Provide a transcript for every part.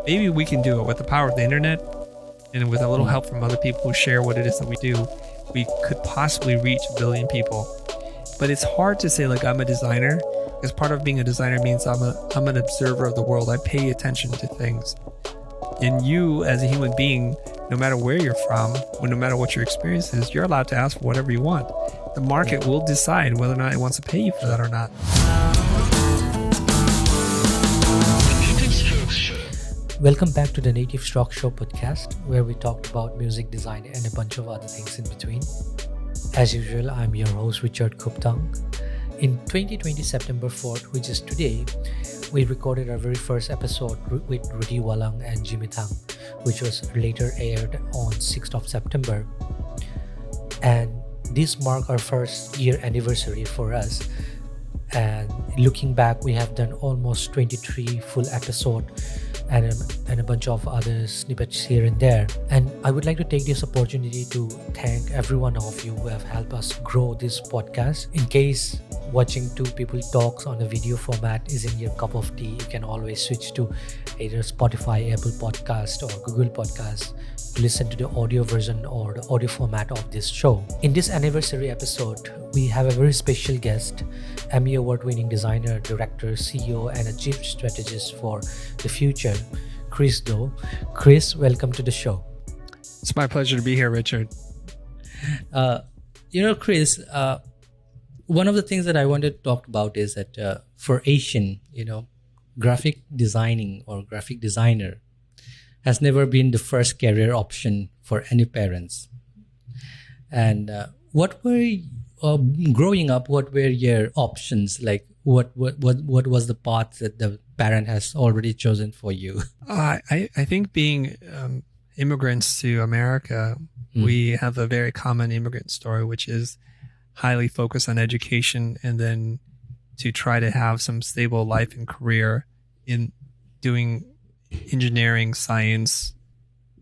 maybe we can do it with the power of the internet and with a little help from other people who share what it is that we do. We could possibly reach 1 billion people. But it's hard to say like I'm a designer, because part of being a designer means I'm an observer of the world. I pay attention to things. And you as a human being, no matter where you're from, or no matter what your experience is, you're allowed to ask for whatever you want. The market will decide whether or not it wants to pay you for that or not. Welcome back to the Native Stock Show podcast, where we talked about music design and a bunch of other things in between. As usual, I'm your host, Richard Thang. In 2020, September 4th, which is today, we recorded our very first episode with Rudy, Wallang, and Thang, which was later aired on 6th of September. And this marked our first year anniversary for us. And looking back, we have done almost 23 full episodes and a bunch of other snippets here and there. And I would like to take this opportunity to thank every one of you who have helped us grow this podcast. In case watching two people talk on a video format isn't your cup of tea, you can always switch to either Spotify, Apple Podcast, or Google Podcast to listen to the audio version or the audio format of this show. In this anniversary episode, we have a very special guest, Emmy award-winning designer, director, CEO, and a chief strategist for the Futur, Chris Do. Chris, welcome to the show. It's my pleasure to be here, Richard. Chris, one of the things that I wanted to talk about is that for Asian, graphic designing or graphic designer has never been the first career option for any parents. And growing up, what were your options? Like what was the path that the parent has already chosen for you? I think being immigrants to America, we have a very common immigrant story, which is highly focused on education and then to try to have some stable life and career in doing engineering, science,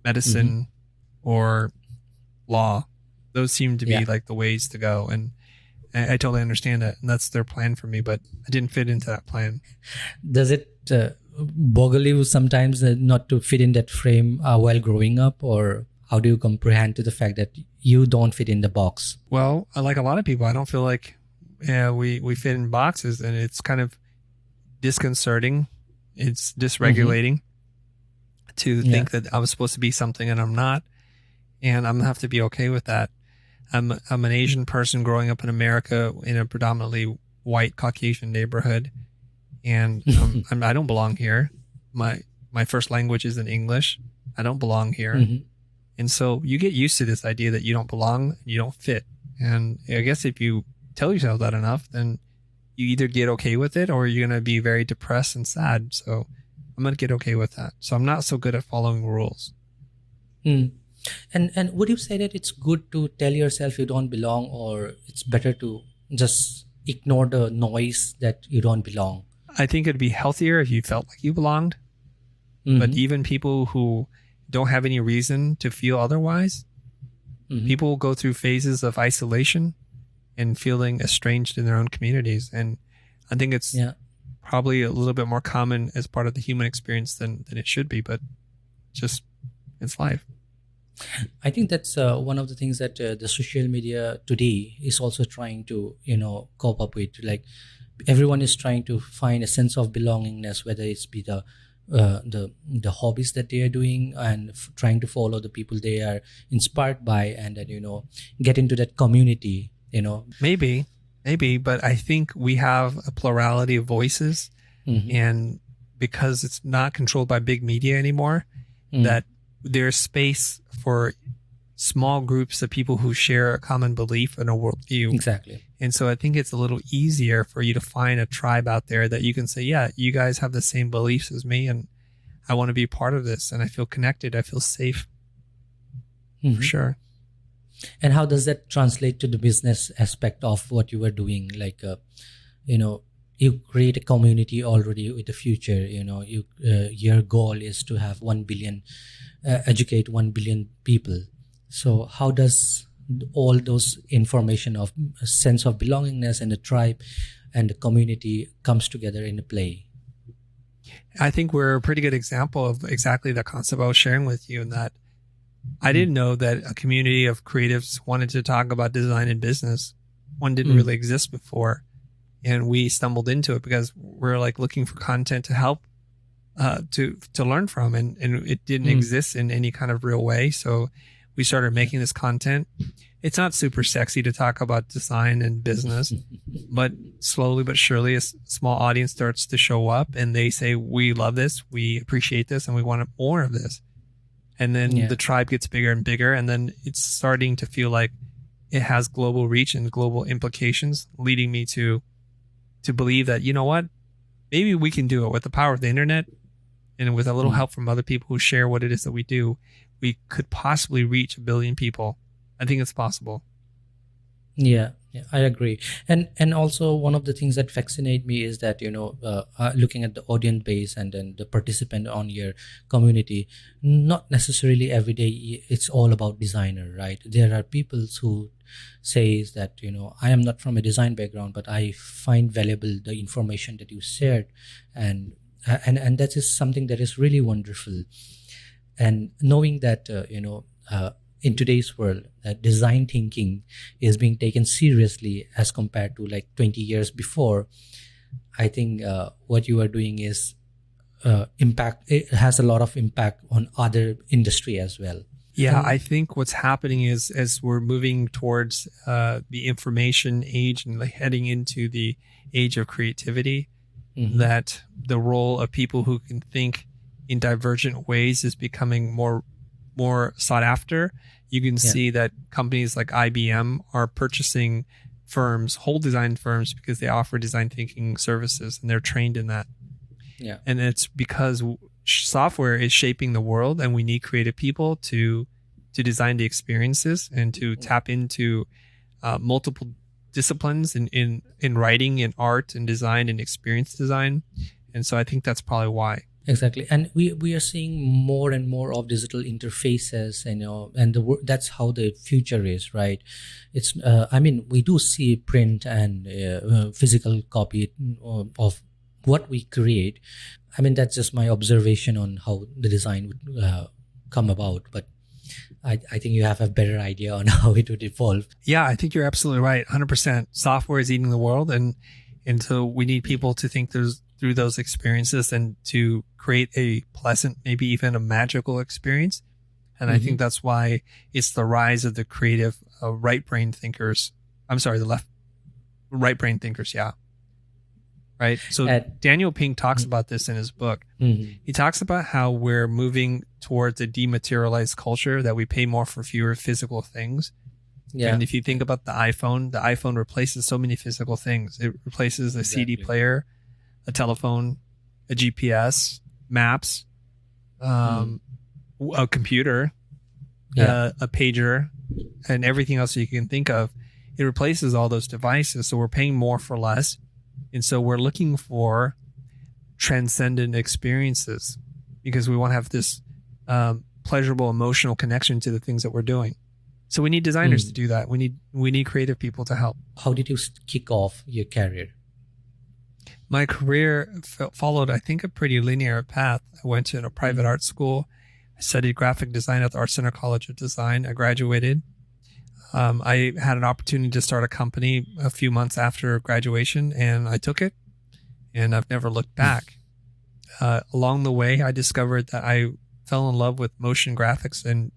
medicine, or law. Those seem to be like the ways to go. And I totally understand that. And that's their plan for me, but I didn't fit into that plan. Does it boggle you sometimes not to fit in that frame while growing up? Or how do you comprehend to the fact that you don't fit in the box? Well, like a lot of people, I don't feel like we fit in boxes, and it's kind of disconcerting. It's dysregulating to think that I was supposed to be something and I'm not. And I'm going to have to be okay with that. I'm an Asian person growing up in America in a predominantly white Caucasian neighborhood. And I don't belong here. My first language isn't English. I don't belong here. And so you get used to this idea that you don't belong, you don't fit. And I guess if you tell yourself that enough, then you either get okay with it or you're going to be very depressed and sad. So I'm going to get okay with that. So I'm not so good at following rules. And would you say that it's good to tell yourself you don't belong, or it's better to just ignore the noise that you don't belong? I think it'd be healthier if you felt like you belonged. But even people who don't have any reason to feel otherwise, people go through phases of isolation and feeling estranged in their own communities. And I think it's probably a little bit more common as part of the human experience than it should be, but just it's life. I think that's one of the things that the social media today is also trying to, cope up with. Like everyone is trying to find a sense of belongingness, whether it's be the hobbies that they are doing and trying to follow the people they are inspired by, and then, get into that community, Maybe, but I think we have a plurality of voices, and because it's not controlled by big media anymore, that there's space for small groups of people who share a common belief and a worldview. Exactly. And so I think it's a little easier for you to find a tribe out there that you can say, yeah, you guys have the same beliefs as me, and I want to be a part of this, and I feel connected. I feel safe. For sure. And how does that translate to the business aspect of what you were doing? Like, you create a community already with the Futur. Your goal is to have 1 billion, educate 1 billion people. So how does all those information of a sense of belongingness and the tribe and the community comes together in a play? I think we're a pretty good example of exactly the concept I was sharing with you, in that I didn't know that a community of creatives wanted to talk about design and business. One didn't really exist before. And we stumbled into it because we're like looking for content to help to learn from, and it didn't exist in any kind of real way. So we started making this content. It's not super sexy to talk about design and business, but slowly but surely a small audience starts to show up, and they say, we love this, we appreciate this, and we want more of this. And then the tribe gets bigger and bigger, and then it's starting to feel like it has global reach and global implications, leading me to believe that, you know what, maybe we can do it with the power of the internet, and with a little help from other people who share what it is that we do, we could possibly reach 1 billion people. I think it's possible. Yeah, I agree. And also one of the things that fascinate me is that, looking at the audience base and then the participant on your community, not necessarily every day it's all about designer, right? There are people who says that, I am not from a design background, but I find valuable the information that you shared. And that is something that is really wonderful. And knowing that, in today's world, design thinking is being taken seriously as compared to like 20 years before, I think what you are doing is it has a lot of impact on other industry as well. Yeah, I think what's happening is, as we're moving towards the information age and like heading into the age of creativity, that the role of people who can think in divergent ways is becoming more sought after. You can see that companies like IBM are purchasing whole design firms, because they offer design thinking services and they're trained in that. Yeah. And it's because software is shaping the world, and we need creative people to design the experiences and to tap into multiple disciplines in writing and art and design and experience design. And so I think that's probably why. Exactly. And we are seeing more and more of digital interfaces, and that's how the future is, right? It's, we do see print and physical copy of what we create. I mean, that's just my observation on how the design would come about. But I think you have a better idea on how it would evolve. Yeah, I think you're absolutely right. 100%. Software is eating the world. And so we need people to think through those experiences and to create a pleasant, maybe even a magical experience. And I think that's why it's the rise of the creative right brain thinkers. I'm sorry, the right brain thinkers. Yeah. Right. So Daniel Pink talks about this in his book. He talks about how we're moving towards a dematerialized culture, that we pay more for fewer physical things. Yeah. And if you think about the iPhone replaces so many physical things. It replaces a CD player, a telephone, a GPS, maps, a computer, a pager, and everything else you can think of. It replaces all those devices. So we're paying more for less. And so we're looking for transcendent experiences, because we want to have this pleasurable emotional connection to the things that we're doing. So we need designers to do that. We need creative people to help. How did you kick off your career? My career followed, I think, a pretty linear path. I went to a private art school. I studied graphic design at the Art Center College of Design. I graduated. I had an opportunity to start a company a few months after graduation, and I took it, and I've never looked back. Along the way, I discovered that I fell in love with motion graphics and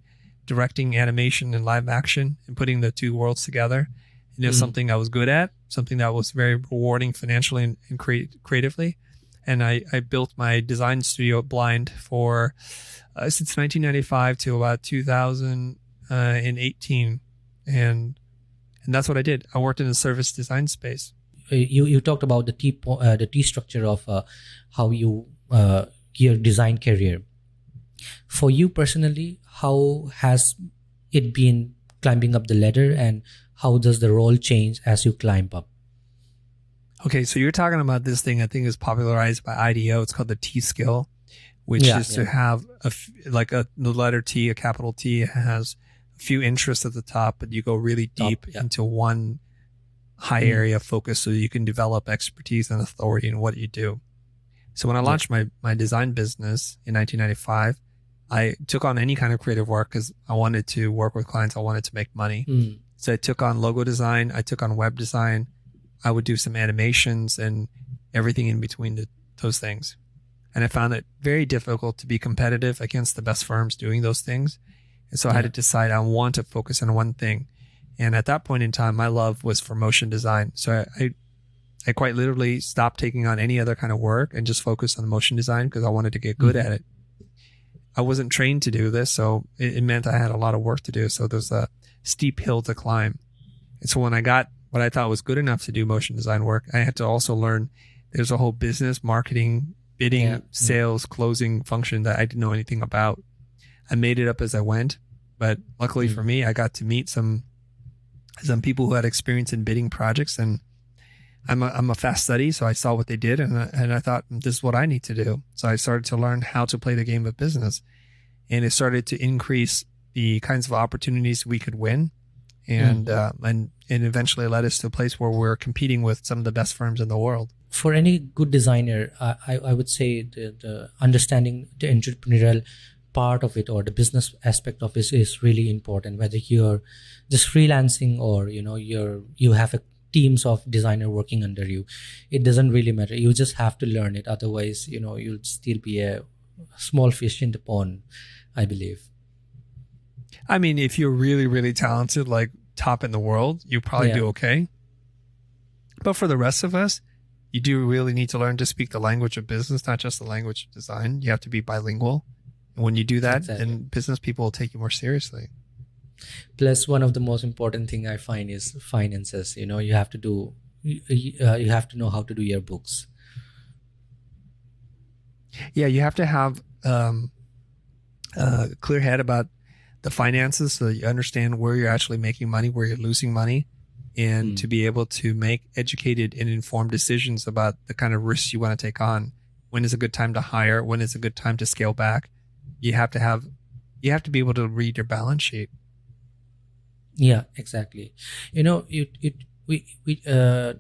directing animation and live action and putting the two worlds together. And it was something I was good at, something that was very rewarding financially and creatively. And I built my design studio at Blind for since 1995 to about 2018. And that's what I did. I worked in the service design space. You talked about the T structure of how you your design career. For you personally, how has it been climbing up the ladder, and how does the role change as you climb up? Okay, so you're talking about this thing I think is popularized by IDEO. It's called the T skill, which is to have the letter T, a capital T, has a few interests at the top, but you go really deep into one high area of focus, so you can develop expertise and authority in what you do. So when I launched my design business in 1995, I took on any kind of creative work because I wanted to work with clients. I wanted to make money. So I took on logo design. I took on web design. I would do some animations and everything in between those things. And I found it very difficult to be competitive against the best firms doing those things. And so I had to decide I want to focus on one thing. And at that point in time, my love was for motion design. So I quite literally stopped taking on any other kind of work and just focused on motion design because I wanted to get good at it. I wasn't trained to do this, so it meant I had a lot of work to do. So there's a steep hill to climb. And so when I got what I thought was good enough to do motion design work, I had to also learn there's a whole business, marketing, bidding, sales, closing function that I didn't know anything about. I made it up as I went, but luckily for me, I got to meet some people who had experience in bidding projects, and I'm a fast study, so I saw what they did, and I thought, this is what I need to do. So I started to learn how to play the game of business, and it started to increase the kinds of opportunities we could win, and eventually led us to a place where we're competing with some of the best firms in the world. For any good designer, I would say the understanding the entrepreneurial part of it or the business aspect of it is really important. Whether you're just freelancing or you have teams of designer working under you, it doesn't really matter. You just have to learn it. Otherwise, you'll still be a small fish in the pond, I believe. I mean, if you're really, really talented, like top in the world, you probably do okay. But for the rest of us, you do really need to learn to speak the language of business, not just the language of design. You have to be bilingual. And when you do that, then business people will take you more seriously. Plus, one of the most important thing I find is finances. You have to you have to know how to do your books. Yeah, you have to have a clear head about the finances so that you understand where you're actually making money, where you're losing money, and to be able to make educated and informed decisions about the kind of risks you want to take on. When is a good time to hire? When is a good time to scale back? You have to be able to read your balance sheet. Yeah, exactly. We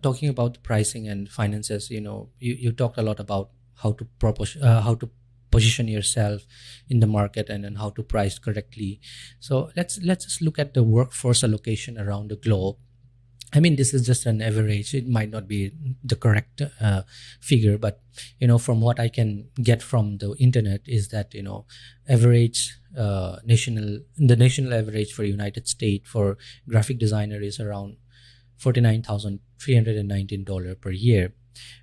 talking about the pricing and finances. You talked a lot about how to position yourself in the market and how to price correctly. So let's just look at the workforce allocation around the globe. I mean, this is just an average. It might not be the correct figure, but from what I can get from the internet is that average the national average for United States for graphic designer is around $49,319 per year,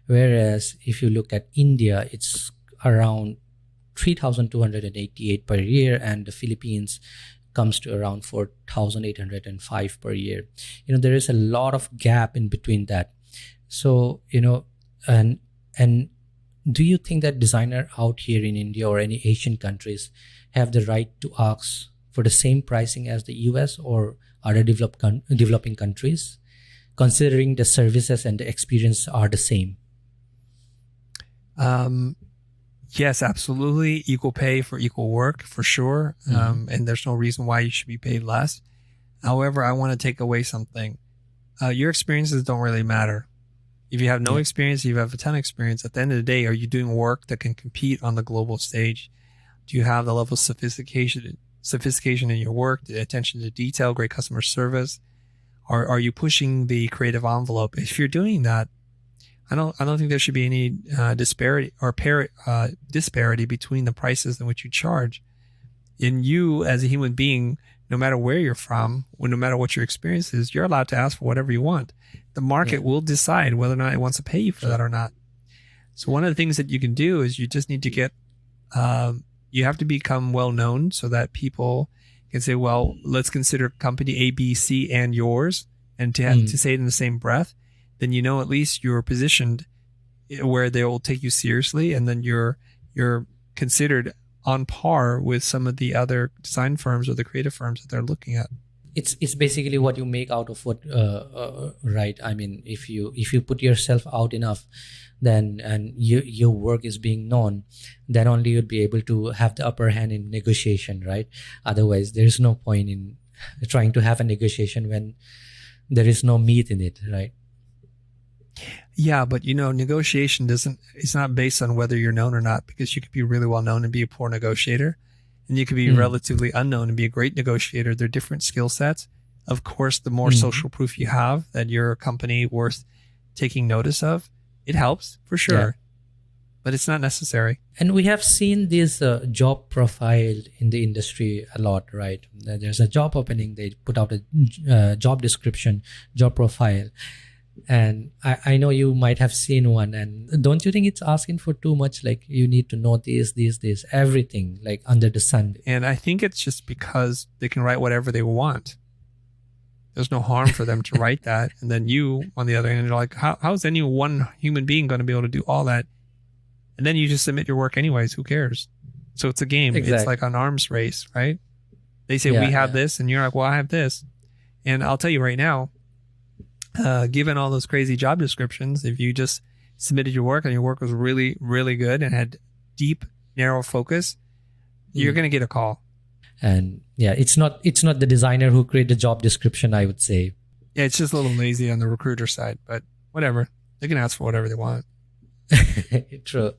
whereas if you look at India, it's around $3,288 per year, and the Philippines comes to around $4,805 per year. There is a lot of gap in between that. So, and do you think that designer out here in India or any Asian countries have the right to ask for the same pricing as the US or other developing countries, considering the services and the experience are the same? Yes, absolutely. Equal pay for equal work, for sure. And there's no reason why you should be paid less. However, I want to take away something. Your experiences don't really matter. If you have no experience, you have a ton of experience. At the end of the day, are you doing work that can compete on the global stage? Do you have the level of sophistication in your work, the attention to detail, great customer service? Or are you pushing the creative envelope? If you're doing that, I don't think there should be any disparity or disparity between the prices in which you charge. In you as a human being, no matter where you're from, no matter what your experience is, you're allowed to ask for whatever you want. The market will decide whether or not it wants to pay you for that or not. So one of the things that you can do is you just need to get, you have to become well known so that people can say, well, let's consider company A, B, C, and yours, and to say it in the same breath. Then at least you're positioned where they will take you seriously, and then you're considered on par with some of the other design firms or the creative firms that they're looking at. It's basically what you make out of what right. I mean, if you put yourself out enough, then and your work is being known, then only you'd be able to have the upper hand in negotiation, right? Otherwise, there's no point in trying to have a negotiation when there is no meat in it, right? Yeah, but negotiation it's not based on whether you're known or not, because you could be really well known and be a poor negotiator, and you could be relatively unknown and be a great negotiator. They're different skill sets. Of course, the more social proof you have that you're a company worth taking notice of, it helps for sure. Yeah. But it's not necessary. And we have seen this job profile in the industry a lot, right? There's a job opening, they put out a job description, job profile. And I know you might have seen one. And don't you think it's asking for too much? Like, you need to know this, everything, like under the sun. And I think it's just because they can write whatever they want. There's no harm for them to write that. And then you, on the other hand, you're like, how is any one human being going to be able to do all that? And then you just submit your work anyways. Who cares? So it's a game. Exactly. It's like an arms race, right? They say, we have this. And you're like, well, I have this. And I'll tell you right now, given all those crazy job descriptions, if you just submitted your work and your work was really, really good and had deep, narrow focus, you're going to get a call. And yeah, it's not the designer who created the job description, I would say. Yeah, it's just a little lazy on the recruiter side, but whatever. They can ask for whatever they want. True.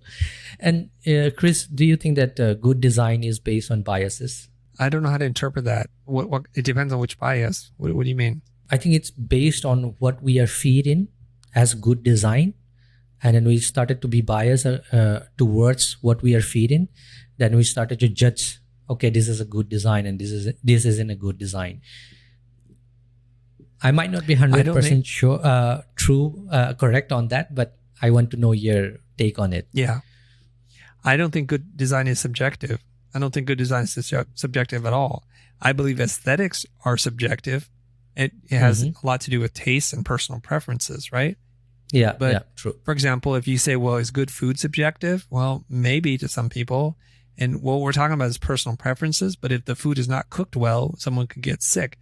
And Chris, do you think that good design is based on biases? I don't know how to interpret that. What it depends on which bias. What do you mean? I think it's based on what we are feed in as good design. And then we started to be biased towards what we are feeding. Then we started to judge, okay, this is a good design and this isn't a good design. I might not be 100% sure, correct on that, but I want to know your take on it. Yeah. I don't think good design is subjective. I don't think good design is subjective at all. I believe aesthetics are subjective. It has a lot to do with taste and personal preferences, right? Yeah, but true. For example, if you say, well, is good food subjective? Well, maybe to some people. And what we're talking about is personal preferences. But if the food is not cooked well, someone could get sick.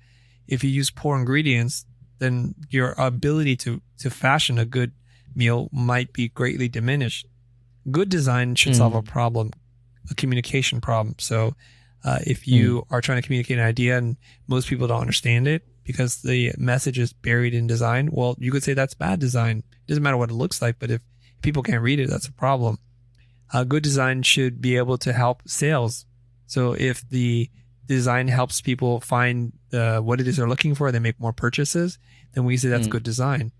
If you use poor ingredients, then your ability to fashion a good meal might be greatly diminished. Good design should solve a problem, a communication problem. So if you are trying to communicate an idea and most people don't understand it because the message is buried in design, well, you could say that's bad design. It doesn't matter what it looks like, but if people can't read it, that's a problem. Good design should be able to help sales. So if the design helps people find what it is they're looking for, they make more purchases, then we say that's good design.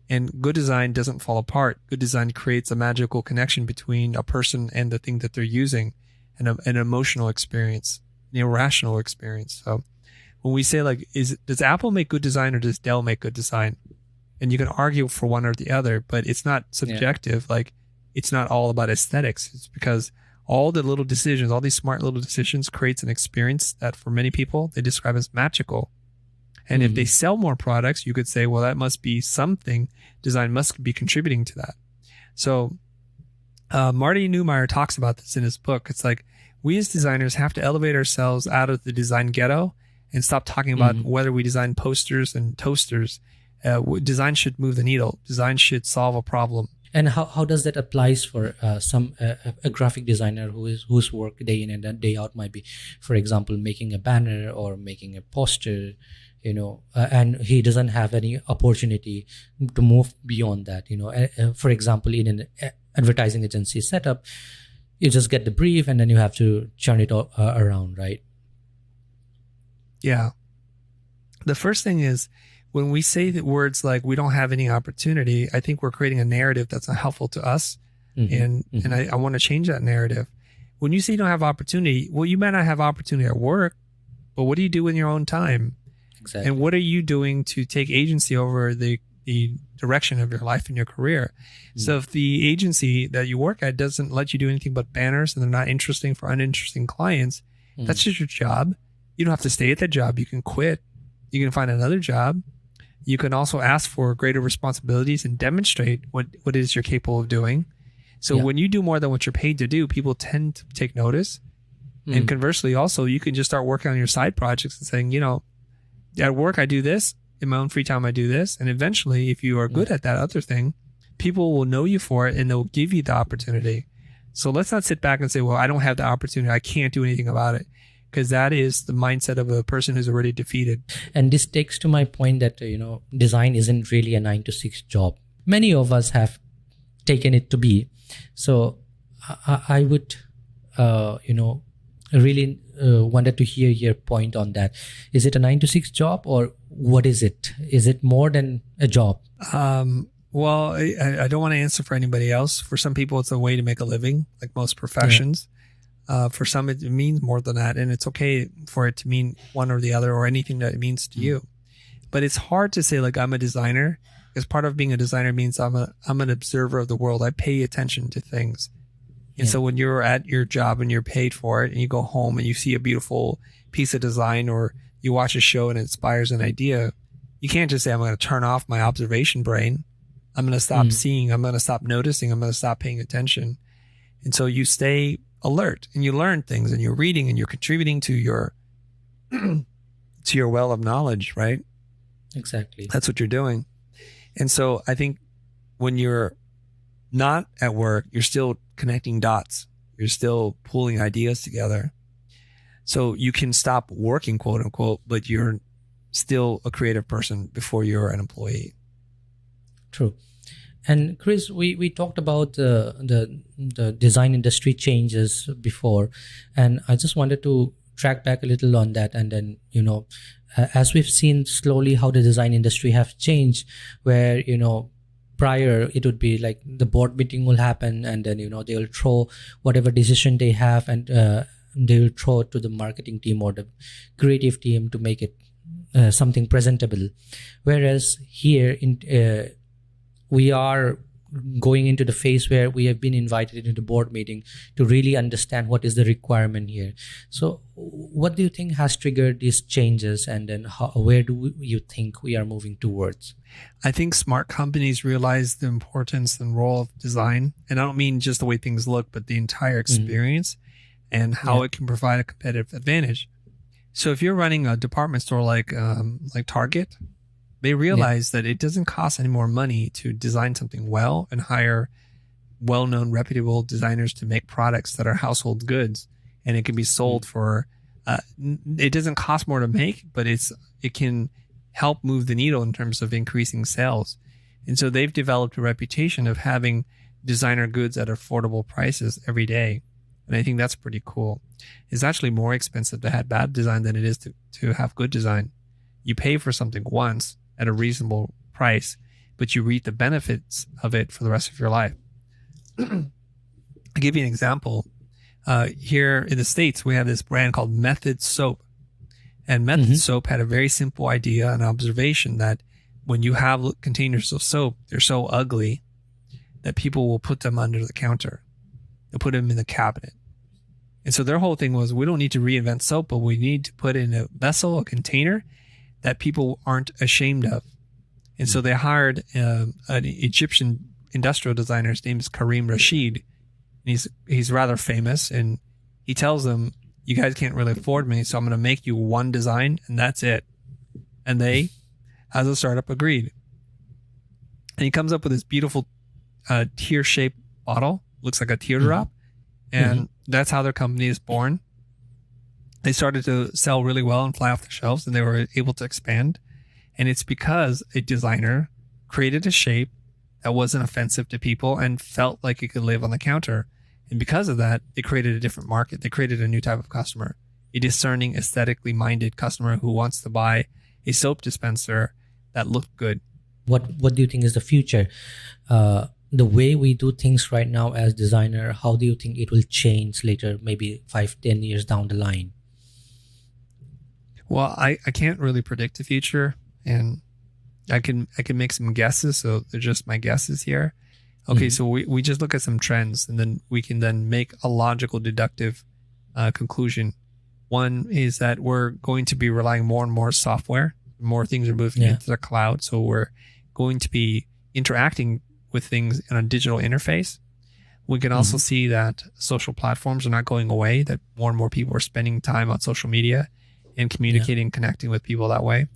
And good design doesn't fall apart. Good design creates a magical connection between a person and the thing that they're using, and an emotional experience, an irrational experience. So when we say like, does Apple make good design or does Dell make good design? And you can argue for one or the other, but it's not subjective. Yeah. Like, it's not all about aesthetics. It's because all the little decisions, all these smart little decisions creates an experience that for many people, they describe as magical. And if they sell more products, you could say, well, that must be something. Design must be contributing to that. So Marty Neumeier talks about this in his book. It's like, we as designers have to elevate ourselves out of the design ghetto and stop talking about whether we design posters and toasters. Design should move the needle. Design should solve a problem. And how does that applies for a graphic designer whose work day in and day out might be, for example, making a banner or making a poster, and he doesn't have any opportunity to move beyond that. For example, in an advertising agency setup, you just get the brief and then you have to churn it all, around, right? Yeah. The first thing is, when we say the words like we don't have any opportunity, I think we're creating a narrative that's not helpful to us. And I want to change that narrative. When you say you don't have opportunity, well, you might not have opportunity at work, but what do you do in your own time? Exactly. And what are you doing to take agency over the direction of your life and your career? So if the agency that you work at doesn't let you do anything but banners and they're not interesting for uninteresting clients, that's just your job. You don't have to stay at that job. You can quit. You can find another job. You can also ask for greater responsibilities and demonstrate what it is you're capable of doing. So when you do more than what you're paid to do, people tend to take notice. And conversely, also, you can just start working on your side projects and saying, at work, I do this. In my own free time, I do this. And eventually, if you are good at that other thing, people will know you for it and they'll give you the opportunity. So let's not sit back and say, well, I don't have the opportunity. I can't do anything about it. Because that is the mindset of a person who's already defeated. And this takes to my point that, design isn't really a 9 to 6 job. many of us have taken it to be. So I would, really wanted to hear your point on that. Is it a 9 to 6 job, or what is it? Is it more than a job? Well, I don't want to answer for anybody else. For some people, it's a way to make a living, like most professions. For some, it means more than that, and it's okay for it to mean one or the other, or anything that it means to you. But it's hard to say, like, I'm a designer, because part of being a designer means I'm an observer of the world. I pay attention to things. And so when you're at your job and you're paid for it, and you go home and you see a beautiful piece of design, or you watch a show and it inspires an idea, you can't just say, I'm going to turn off my observation brain. I'm going to stop seeing. I'm going to stop noticing. I'm going to stop paying attention. And so you stay alert and you learn things, and you're reading and you're contributing to your to your well of knowledge, right? Exactly. That's what you're doing. And so I think when you're not at work, you're still connecting dots. You're still pulling ideas together. So you can stop working, quote unquote, but you're still a creative person before you're an employee. True. And Chris, we talked about the design industry changes before, and I just wanted to track back a little on that. And then, as we've seen slowly how the design industry have changed, where, prior it would be like the board meeting will happen, and then, they'll throw whatever decision they have, and they'll throw it to the marketing team or the creative team to make it something presentable. Whereas here we are going into the phase where we have been invited into the board meeting to really understand what is the requirement here. So what do you think has triggered these changes, and then where do you think we are moving towards? I think smart companies realize the importance and role of design. And I don't mean just the way things look, but the entire experience and how it can provide a competitive advantage. So if you're running a department store like Target, they realize that it doesn't cost any more money to design something well and hire well-known, reputable designers to make products that are household goods, and it can be sold for. It doesn't cost more to make, but it can help move the needle in terms of increasing sales. And so they've developed a reputation of having designer goods at affordable prices every day, and I think that's pretty cool. It's actually more expensive to have bad design than it is to have good design. You pay for something once at a reasonable price, but you reap the benefits of it for the rest of your life. I'll give you an example. Here in the States, we have this brand called Method Soap. And Method Soap had a very simple idea and observation that when you have containers of soap, they're so ugly that people will put them under the counter. They'll put them in the cabinet. And so their whole thing was, we don't need to reinvent soap, but we need to put in a vessel, a container that people aren't ashamed of. And so they hired an Egyptian industrial designer. His name is Karim Rashid. And he's rather famous, and he tells them, you guys can't really afford me, so I'm going to make you one design, and that's it. And they, as a startup, agreed. And he comes up with this beautiful tear-shaped bottle. Looks like a teardrop. And that's how their company is born. They started to sell really well and fly off the shelves, and they were able to expand. And it's because a designer created a shape that wasn't offensive to people and felt like it could live on the counter. And because of that, they created a different market. They created a new type of customer, a discerning, aesthetically minded customer who wants to buy a soap dispenser that looked good. What do you think is the future? The way we do things right now as designer, how do you think it will change later, maybe 5-10 years down the line? Well, I can't really predict the future, and I can make some guesses. So they're just my guesses here. Okay, so we just look at some trends, and then we can then make a logical deductive conclusion. One is that we're going to be relying more and more software. More things are moving into the cloud. So we're going to be interacting with things in a digital interface. We can also see that social platforms are not going away, that more and more people are spending time on social media and communicating, connecting with people that way.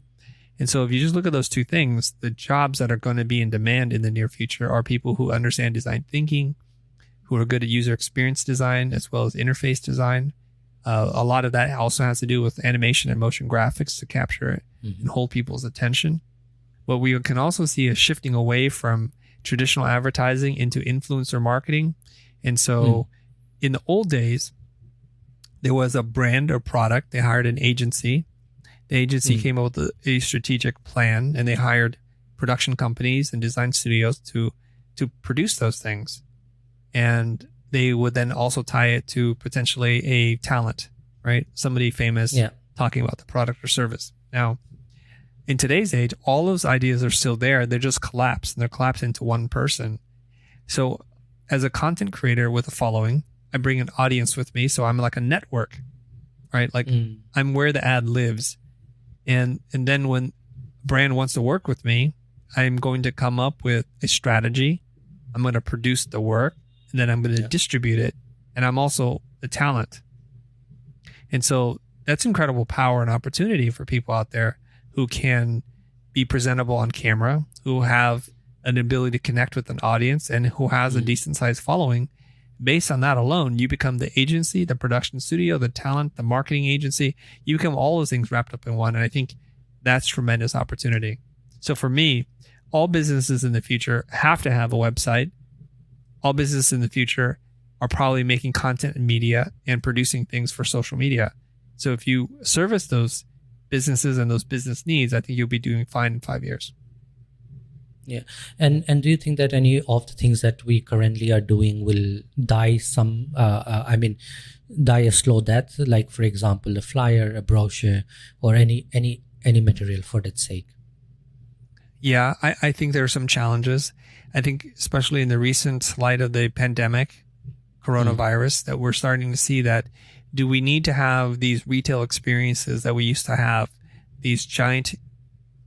And so if you just look at those two things, the jobs that are going to be in demand in the near future are people who understand design thinking, who are good at user experience design, as well as interface design. A lot of that also has to do with animation and motion graphics to capture and hold people's attention. What we can also see is shifting away from traditional advertising into influencer marketing. And so in the old days, there was a brand or product. They hired an agency. The agency came up with a strategic plan, and they hired production companies and design studios to produce those things. And they would then also tie it to potentially a talent, right? Somebody famous talking about the product or service. Now, in today's age, all those ideas are still there. They're just collapsed, and they're collapsed into one person. So as a content creator with a following, I bring an audience with me. So I'm like a network, right? Like I'm where the ad lives. And then when a brand wants to work with me, I'm going to come up with a strategy. I'm going to produce the work, and then I'm going to distribute it. And I'm also the talent. And so that's incredible power and opportunity for people out there who can be presentable on camera, who have an ability to connect with an audience, and who has a decent sized following. Based on that alone, you become the agency, the production studio, the talent, the marketing agency. You become all those things wrapped up in one. And I think that's tremendous opportunity. So for me, all businesses in the future have to have a website. All businesses in the future are probably making content and media and producing things for social media. So if you service those businesses and those business needs, I think you'll be doing fine in 5 years. Yeah. And do you think that any of the things that we currently are doing will die die a slow death? Like, for example, a flyer, a brochure, or any material for that sake? Yeah, I think there are some challenges. I think especially in the recent light of the pandemic, coronavirus, that we're starting to see that, do we need to have these retail experiences that we used to have, these giant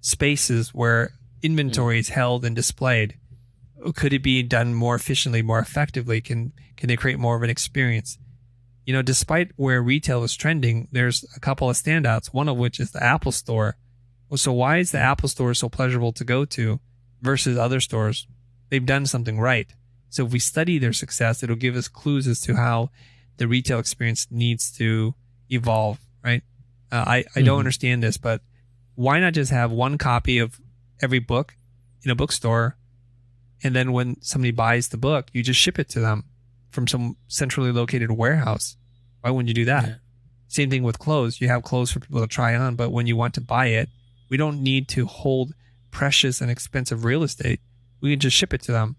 spaces where inventory is held and displayed? Could it be done more efficiently, more effectively? Can they create more of an experience? You know, despite where retail is trending, there's a couple of standouts, one of which is the Apple Store. So why is the Apple Store so pleasurable to go to versus other stores? They've done something right. So if we study their success, it'll give us clues as to how the retail experience needs to evolve, right? I don't understand this, but why not just have one copy of every book in a bookstore, and then when somebody buys the book, you just ship it to them from some centrally located warehouse? Why wouldn't you do that? Same thing with clothes. You have clothes for people to try on, but when you want to buy it, we don't need to hold precious and expensive real estate. We can just ship it to them.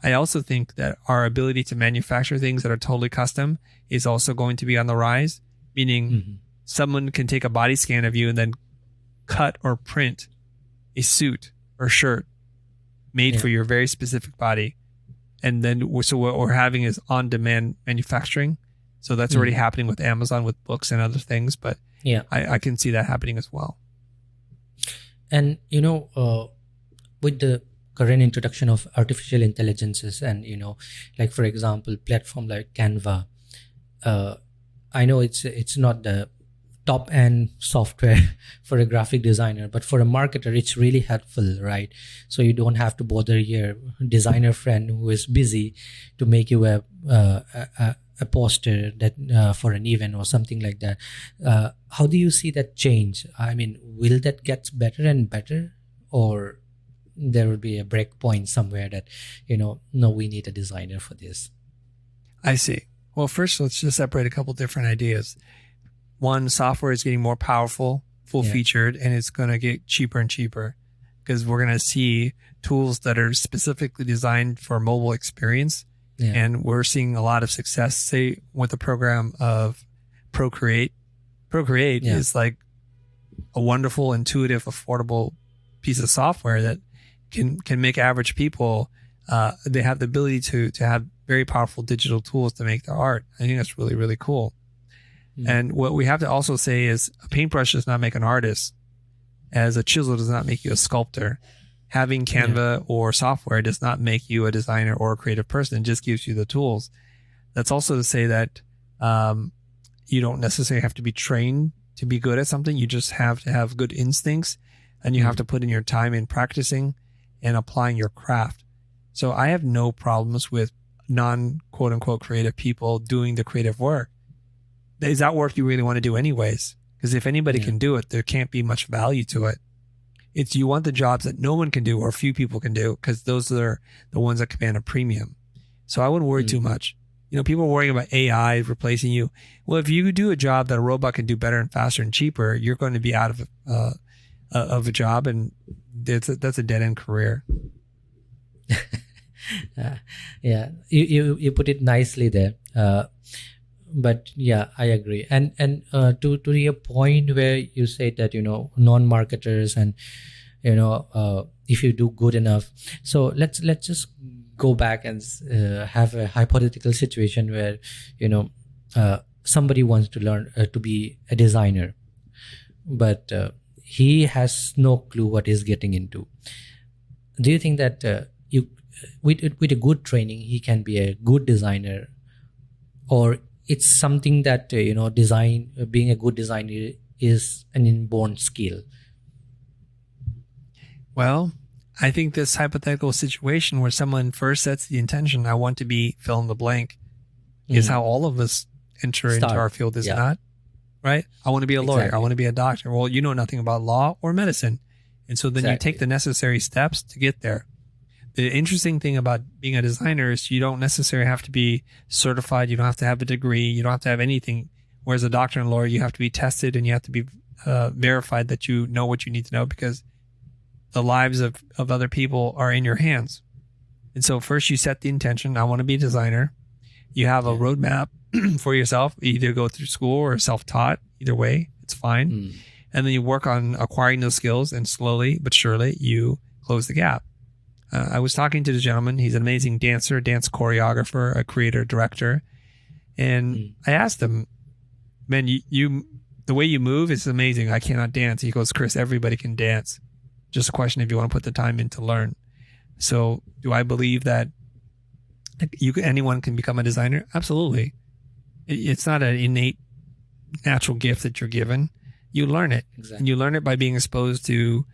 I also think that our ability to manufacture things that are totally custom is also going to be on the rise, meaning someone can take a body scan of you and then cut or print a suit or shirt made for your very specific body. And then so what we're having is on-demand manufacturing. So that's already happening with Amazon, with books and other things. But I can see that happening as well. And, with the current introduction of artificial intelligences and, like, for example, platform like Canva, I know it's not the top end software for a graphic designer, but for a marketer, it's really helpful, right? So you don't have to bother your designer friend who is busy to make you a poster that for an event or something like that. How do you see that change? I mean, will that get better and better, or there will be a break point somewhere that, no, we need a designer for this? I see. Well, first, let's just separate a couple different ideas. One, software is getting more powerful, full-featured, and it's going to get cheaper and cheaper because we're going to see tools that are specifically designed for mobile experience. And we're seeing a lot of success, say, with the program of Procreate. Procreate is like a wonderful, intuitive, affordable piece of software that can make average people, they have the ability to have very powerful digital tools to make their art. I think that's really, really cool. And what we have to also say is a paintbrush does not make an artist, as a chisel does not make you a sculptor. Having Canva or software does not make you a designer or a creative person. It just gives you the tools. That's also to say that you don't necessarily have to be trained to be good at something. You just have to have good instincts, and you have to put in your time in practicing and applying your craft. So I have no problems with non-quote unquote creative people doing the creative work. Is that work you really want to do anyways? Because if anybody can do it, there can't be much value to it. It's you want the jobs that no one can do or few people can do, because those are the ones that command a premium. So I wouldn't worry too much. People are worrying about AI replacing you. Well, if you do a job that a robot can do better and faster and cheaper, you're going to be out of a job, and that's a dead end career. Yeah, you put it nicely there. But yeah, I agree. And to your point where you said that non-marketers and if you do good enough. So let's just go back and have a hypothetical situation where somebody wants to learn to be a designer, but he has no clue what he's getting into. Do you think that with a good training he can be a good designer, or it's something that being a good designer is an inborn skill? Well, I think this hypothetical situation where someone first sets the intention, I want to be fill in the blank, is how all of us enter into our field, is it not? Right? I want to be a lawyer. Exactly. I want to be a doctor. Well, you know nothing about law or medicine. And so then you take the necessary steps to get there. The interesting thing about being a designer is you don't necessarily have to be certified. You don't have to have a degree. You don't have to have anything. Whereas a doctor and lawyer, you have to be tested and you have to be verified that you know what you need to know, because the lives of other people are in your hands. And so first you set the intention, I want to be a designer. You have a roadmap for yourself, either go through school or self-taught. Either way, it's fine. And then you work on acquiring those skills, and slowly but surely you close the gap. I was talking to the gentleman. He's an amazing dancer, dance choreographer, a creator, director. And I asked him, man, you the way you move is amazing. I cannot dance. He goes, Chris, everybody can dance. Just a question if you want to put the time in to learn. So do I believe that anyone can become a designer? Absolutely. It's not an innate natural gift that you're given. You learn it. Exactly. And you learn it by being exposed to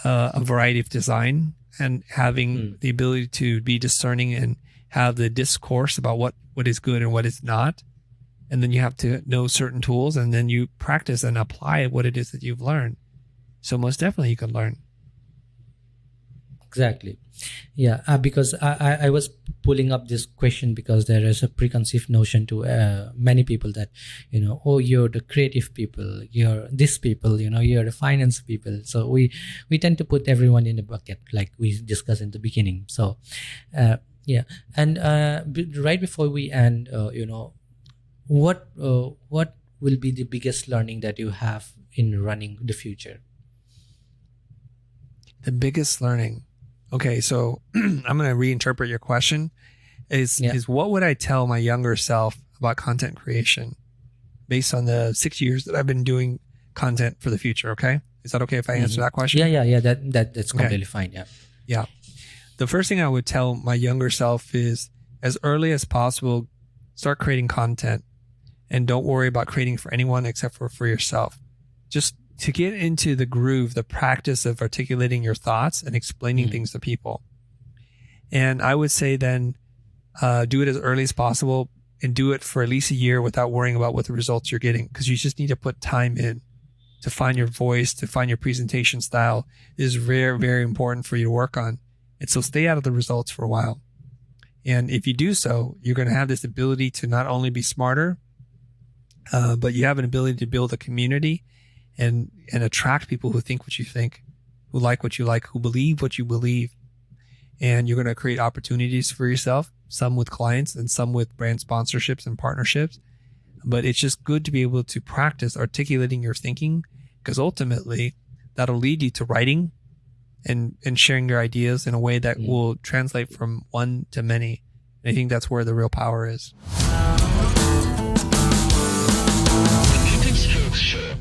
a variety of design and having the ability to be discerning and have the discourse about what is good and what is not. And then you have to know certain tools, and then you practice and apply what it is that you've learned. So most definitely you can learn. Exactly. Yeah, because I was pulling up this question because there is a preconceived notion to many people that, oh, you're the creative people, you're this people, you're the finance people. So we tend to put everyone in a bucket like we discussed in the beginning. So, yeah. And right before we end, what will be the biggest learning that you have in running the Futur? The biggest learning. Okay, so I'm going to reinterpret your question. Is what would I tell my younger self about content creation based on the 6 years that I've been doing content for the Futur? Okay, is that okay if I answer that question? Yeah. That's completely fine. Yeah. The first thing I would tell my younger self is, as early as possible, start creating content, and don't worry about creating for anyone except for yourself. Just to get into the groove, the practice of articulating your thoughts and explaining things to people. And I would say then do it as early as possible, and do it for at least a year without worrying about what the results you're getting, because you just need to put time in to find your voice, to find your presentation style. It is very, very important for you to work on. And so stay out of the results for a while. And if you do so, you're going to have this ability to not only be smarter, but you have an ability to build a community and attract people who think what you think, who like what you like, who believe what you believe. And you're going to create opportunities for yourself, some with clients and some with brand sponsorships and partnerships. But it's just good to be able to practice articulating your thinking, because ultimately that'll lead you to writing and sharing your ideas in a way that will translate from one to many. And I think that's where the real power is. Sure.